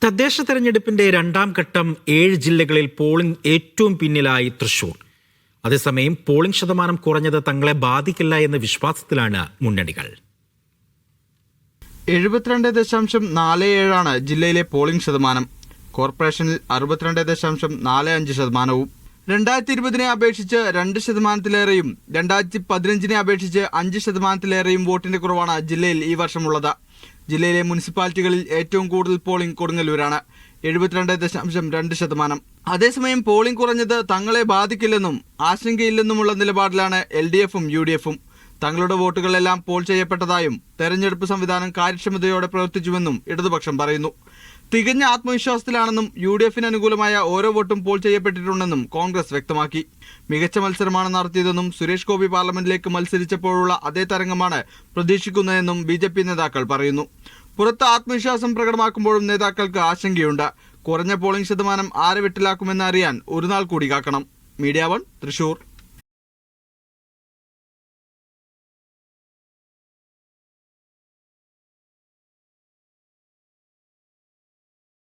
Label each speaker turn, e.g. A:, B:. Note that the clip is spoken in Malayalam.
A: തദ്ദേശ തെരഞ്ഞെടുപ്പിന്റെ രണ്ടാം ഘട്ടം 7 ജില്ലകളിൽ പോളിംഗ് ഏറ്റവും പിന്നിലായി തൃശൂർ. അതേസമയം പോളിംഗ് ശതമാനം കുറഞ്ഞത് തങ്ങളെ ബാധിക്കില്ല എന്ന വിശ്വാസത്തിലാണ് മുന്നണികൾ.
B: 72.47 ജില്ലയിലെ പോളിംഗ് ശതമാനം. കോർപ്പറേഷനിൽ 62.45%. 2020 അപേക്ഷിച്ച് 2%-ലേറെയും 2015 അപേക്ഷിച്ച് 5%-ലേറെയും വോട്ടിന്റെ കുറവാണ് ജില്ലയിൽ ഈ വർഷമുള്ളത്. ജില്ലയിലെ മുനിസിപ്പാലിറ്റികളിൽ ഏറ്റവും കൂടുതൽ പോളിംഗ് കൊടുങ്ങല്ലൂരാണ്, 72.2%. അതേസമയം പോളിംഗ് കുറഞ്ഞത് തങ്ങളെ ബാധിക്കില്ലെന്നും ആശങ്കയില്ലെന്നുമുള്ള നിലപാടിലാണ് LDFും UDFും. തങ്ങളുടെ വോട്ടുകളെല്ലാം പോൾ ചെയ്യപ്പെട്ടതായും തെരഞ്ഞെടുപ്പ് സംവിധാനം കാര്യക്ഷമതയോടെ പ്രവർത്തിച്ചുവെന്നും ഇടതുപക്ഷം പറയുന്നു. തികഞ്ഞ ആത്മവിശ്വാസത്തിലാണെന്നും UDFിന് അനുകൂലമായ ഓരോ വോട്ടും പോൾ ചെയ്യപ്പെട്ടിട്ടുണ്ടെന്നും കോൺഗ്രസ് വ്യക്തമാക്കി. മികച്ച മത്സരമാണ് നടത്തിയതെന്നും സുരേഷ് ഗോപി പാർലമെന്റിലേക്ക് മത്സരിച്ചപ്പോഴുള്ള അതേ തരംഗമാണ് പ്രതീക്ഷിക്കുന്നതെന്നും BJP നേതാക്കൾ പറയുന്നു. പുറത്ത് ആത്മവിശ്വാസം പ്രകടമാക്കുമ്പോഴും നേതാക്കൾക്ക് ആശങ്കയുണ്ട്. കുറഞ്ഞ പോളിംഗ് ശതമാനം ആരെ വെട്ടിലാക്കുമെന്ന് അറിയാൻ ഒരു നാൾ കൂടി കാക്കണം. മീഡിയ 1 തൃശൂർ.